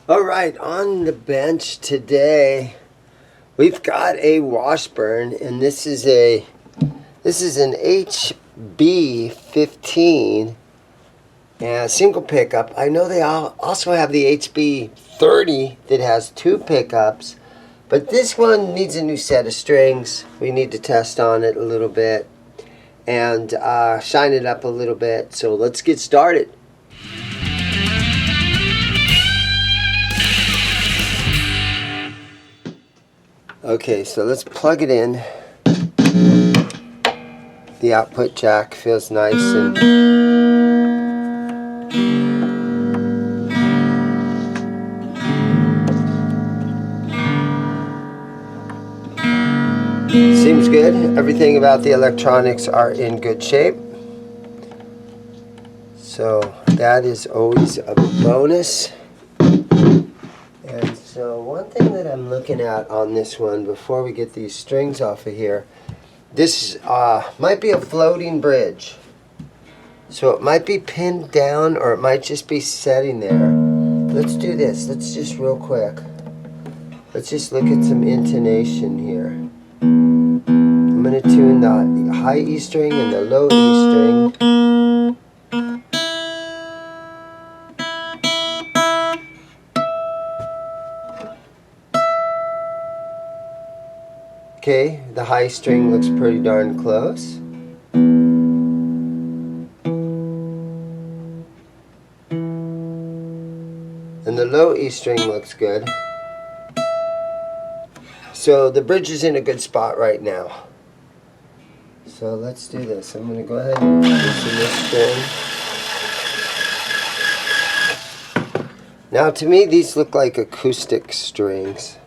All right, on the bench today, we've got a Washburn, and this is an HB-15 and single pickup. I know they also have the HB-30 that has two pickups, but this one needs a new set of strings. We need to test on it a little bit and shine it up a little bit. So let's get started. Okay, so let's plug it in. The output jack feels nice and seems good. Everything about the electronics are in good shape. So that is always a bonus. And so one thing that I'm looking at on this one before we get these strings off of here, this might be a floating bridge. So it might be pinned down or it might just be setting there. Let's do this. Let's just real quick. Let's just look at some intonation here. I'm going to tune the high E string and the low E string. Okay, the high string looks pretty darn close. And the low E string looks good. So the bridge is in a good spot right now. So let's do this. I'm going to go ahead and loosen this string. Now to me these look like acoustic strings.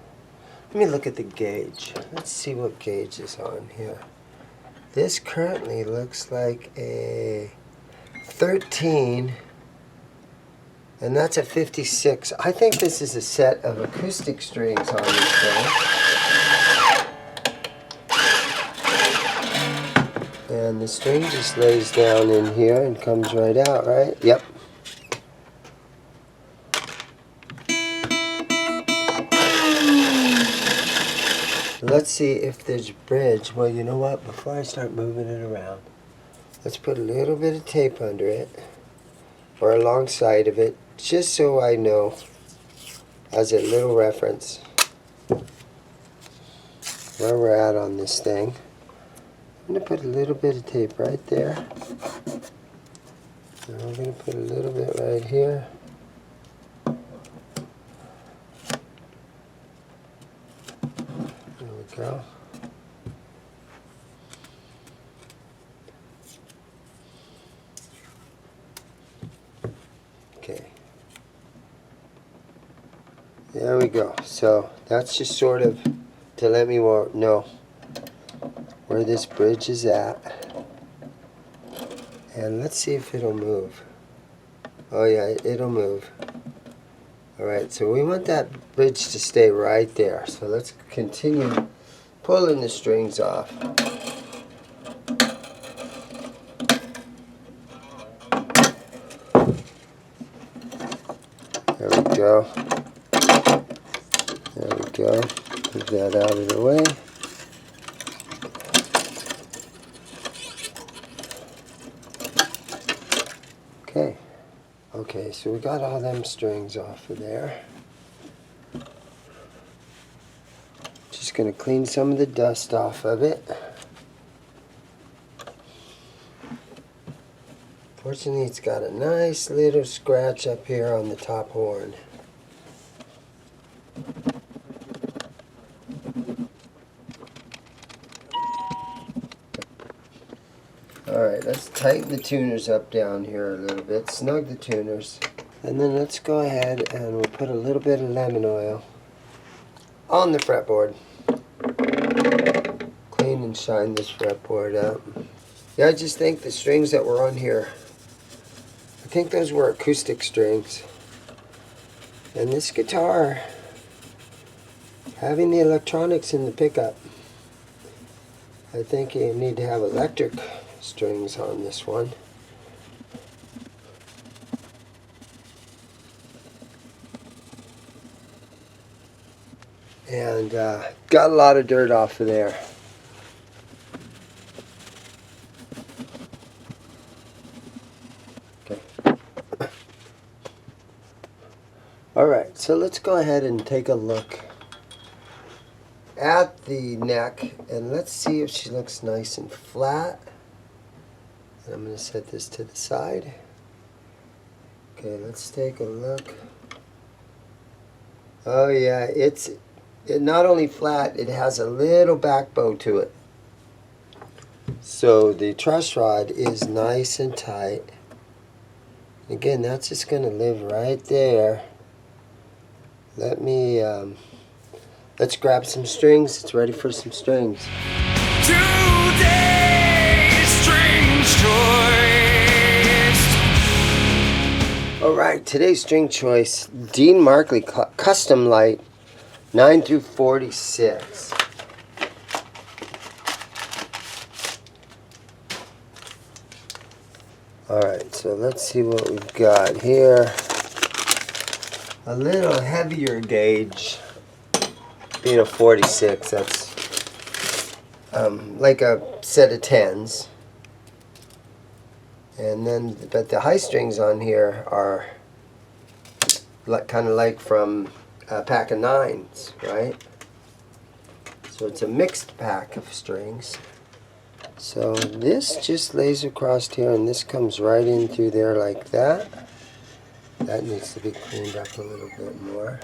Let me look at the gauge. Let's see what gauge is on here. This currently looks like a 13, and that's a 56. I think this is a set of acoustic strings on this thing. And the string just lays down in here and comes right out, right? Yep. Let's see if there's bridge. Well, you know what? Before I start moving it around, let's put a little bit of tape under it or alongside of it, just so I know as a little reference where we're at on this thing. I'm going to put a little bit of tape right there. And I'm going to put a little bit right here. There we go. Okay. There we go. So that's just sort of to let me know where this bridge is at. And let's see if it'll move. Oh yeah, it'll move. Alright, so we want that bridge to stay right there. So let's continue pulling the strings off. There we go. There we go. Move that out of the way. Okay. Okay, so we got all them strings off of there. Just going to clean some of the dust off of it. Fortunately, it's got a nice little scratch up here on the top horn. Alright, let's tighten the tuners up down here a little bit, snug the tuners, and then let's go ahead and we'll put a little bit of lemon oil on the fretboard. Clean and shine this fretboard up. Yeah, I just think the strings that were on here, I think those were acoustic strings. And this guitar, having the electronics in the pickup, I think you need to have electric strings on this one. And got a lot of dirt off of there. Okay. Alright, so let's go ahead and take a look at the neck, and let's see if she looks nice and flat. And I'm going to set this to the side. Okay, let's take a look. Oh yeah, it's not only flat, it has a little back bow to it. So the truss rod is nice and tight. Again, that's just going to live right there. Let me, let's grab some strings. It's ready for some strings. Today's string choice. Alright, today's string choice, Dean Markley Custom Light 9 through 46. Alright, so let's see what we've got here. A little heavier gauge, being a 46, that's like a set of 10s. And then, but the high strings on here are kind of like from a pack of 9s, right? So it's a mixed pack of strings. So this just lays across here, and this comes right in through there like that. That needs to be cleaned up a little bit more.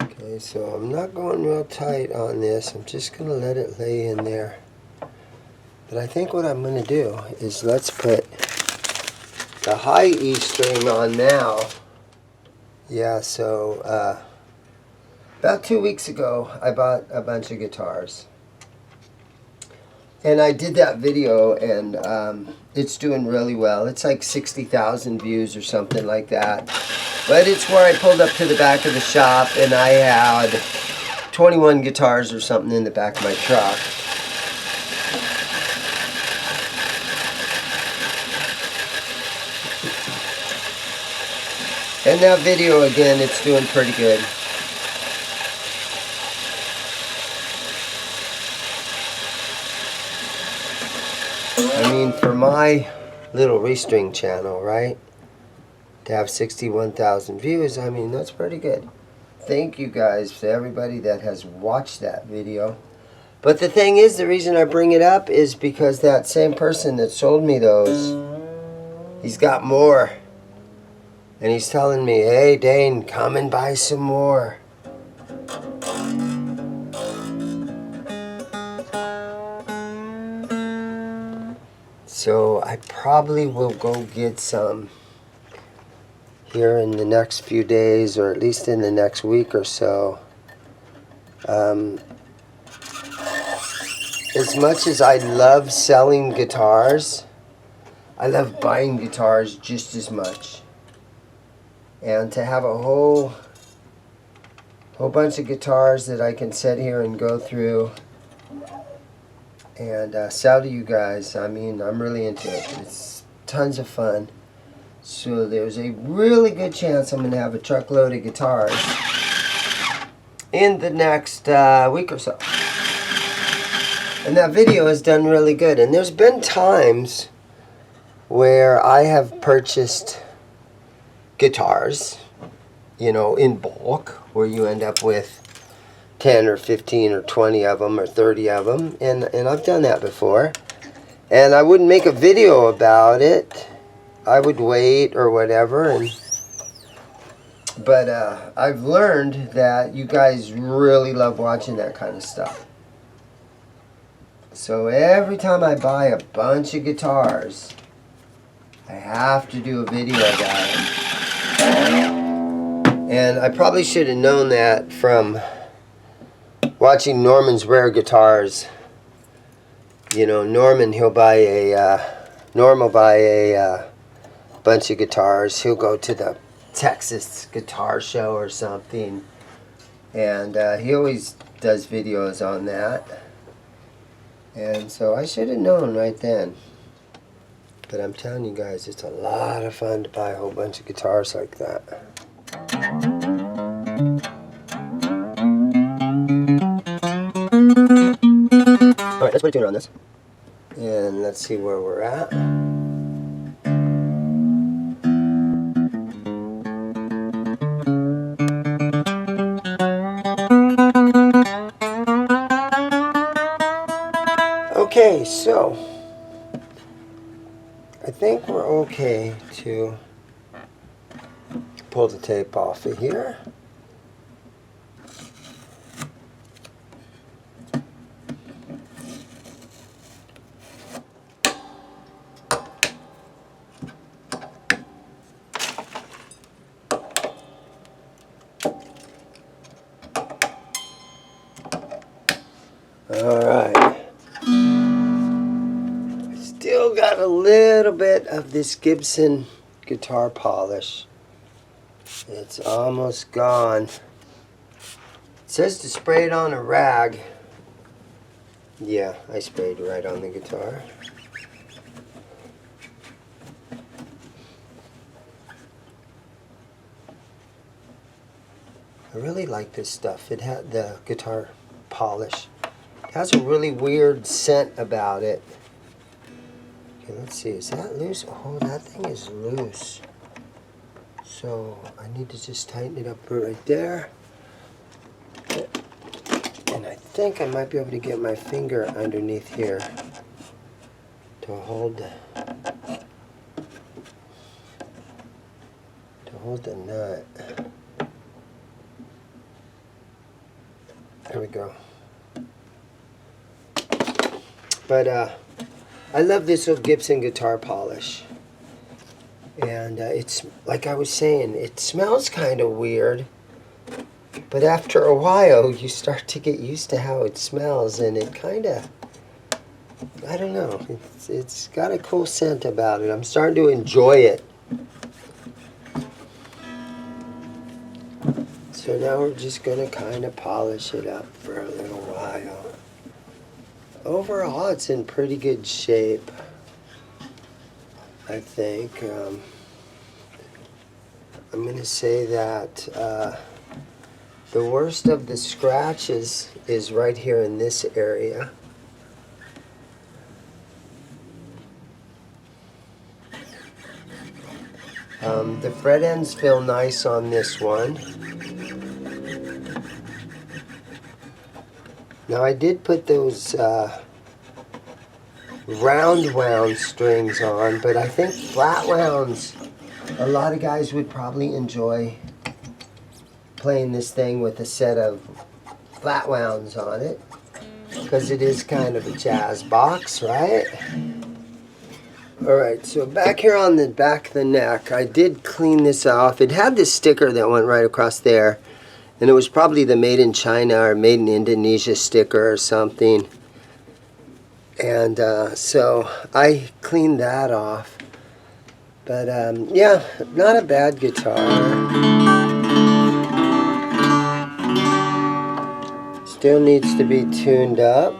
Okay, so I'm not going real tight on this. I'm just going to let it lay in there. But I think what I'm going to do is let's put the high E string on now. Yeah, so about 2 weeks ago, I bought a bunch of guitars. And I did that video, and it's doing really well. It's like 60,000 views or something like that. But it's where I pulled up to the back of the shop, and I had 21 guitars or something in the back of my truck. And that video, again, it's doing pretty good. I mean, for my little Restring channel, right, to have 61,000 views, I mean, that's pretty good. Thank you guys to everybody that has watched that video. But the thing is, the reason I bring it up is because that same person that sold me those, he's got more. And he's telling me, hey, Dane, come and buy some more. So I probably will go get some here in the next few days, or at least in the next week or so. As much as I love selling guitars, I love buying guitars just as much. And to have a whole bunch of guitars that I can sit here and go through and sell to you guys, I mean, I'm really into it. It's tons of fun. So there's a really good chance I'm going to have a truckload of guitars in the next week or so. And that video has done really good. And there's been times where I have purchased guitars, you know, in bulk, where you end up with 10 or 15 or 20 of them or 30 of them, and I've done that before. And I wouldn't make a video about it. I would wait or whatever, but I've learned that you guys really love watching that kind of stuff. So every time I buy a bunch of guitars, I have to do a video about it. And I probably should have known that from watching Norman's Rare Guitars. You know, Norman, he'll buy a bunch of guitars. He'll go to the Texas Guitar Show or something, and he always does videos on that. And so I should have known right then. But I'm telling you guys, it's a lot of fun to buy a whole bunch of guitars like that. let's put a tuner on this. And let's see where we're at. Okay, so I think we're okay to pull the tape off of here. All right. Still got a little bit of this Gibson guitar polish. It's almost gone. It says to spray it on a rag. Yeah, I sprayed right on the guitar. I really like this stuff. It had the guitar polish. It has a really weird scent about it. Okay, let's see. Is that loose? Oh, that thing is loose. So I need to just tighten it up right there. And I think I might be able to get my finger underneath here to hold the nut. There we go. But I love this little Gibson guitar polish. And it's, like I was saying, it smells kind of weird. But after a while, you start to get used to how it smells. And it kind of, I don't know, it's got a cool scent about it. I'm starting to enjoy it. So now we're just going to kind of polish it up for a little while. Overall, it's in pretty good shape, I think. I'm going to say that the worst of the scratches is right here in this area. The fret ends feel nice on this one. Now I did put those round wound strings on, but I think flat wounds, a lot of guys would probably enjoy playing this thing with a set of flat wounds on it, because it is kind of a jazz box, right? Alright, so back here on the back of the neck, I did clean this off. It had this sticker that went right across there, and it was probably the Made in China or Made in Indonesia sticker or something. And so I cleaned that off. But yeah, not a bad guitar. Still needs to be tuned up.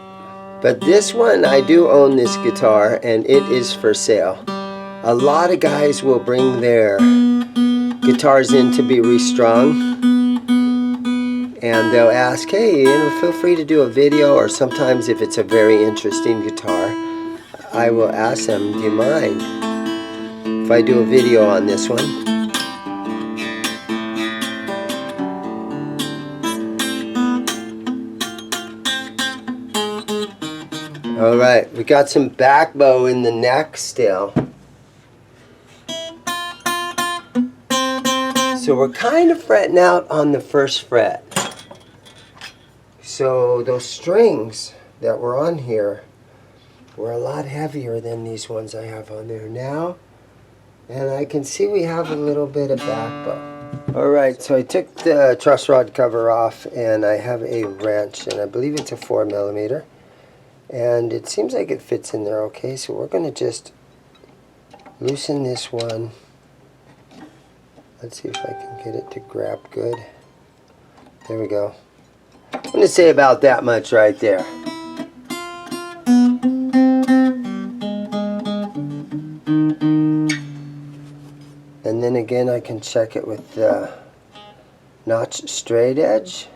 But this one, I do own this guitar, and it is for sale. A lot of guys will bring their guitars in to be restrung. And they'll ask, hey, feel free to do a video, or sometimes if it's a very interesting guitar, I will ask them, do you mind if I do a video on this one? Alright, we got some back bow in the neck still. So we're kind of fretting out on the first fret. So those strings that were on here were a lot heavier than these ones I have on there now. And I can see we have a little bit of back bow. Alright, so I took the truss rod cover off, and I have a wrench, and I believe it's a 4mm. And it seems like it fits in there okay, so we're going to just loosen this one. Let's see if I can get it to grab good. There we go. I'm going to say about that much right there. And then again, I can check it with the notch straight edge.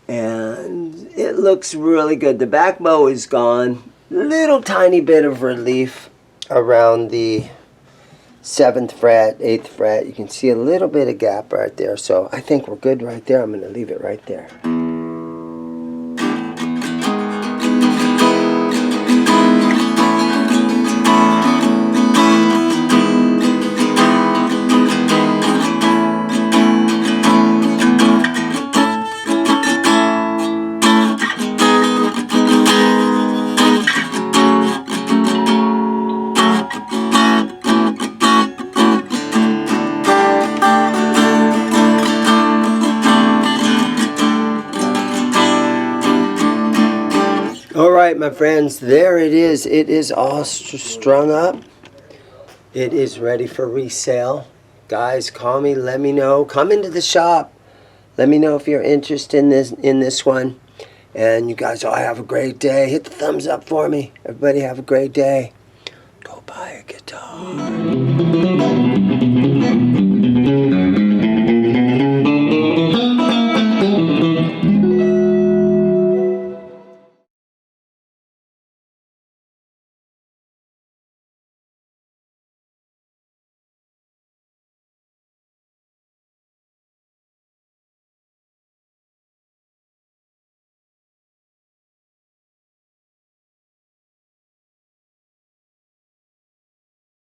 And it looks really good. The back bow is gone. Little tiny bit of relief around the 7th fret, 8th fret. You can see a little bit of gap right there. So I think we're good right there. I'm going to leave it right there. All right, my friends, there it is. It is all strung up. It is ready for resale. Guys, call me, let me know. Come into the shop. Let me know if you're interested in this one. And you guys all have a great day. Hit the thumbs up for me. Everybody have a great day. Go buy a guitar.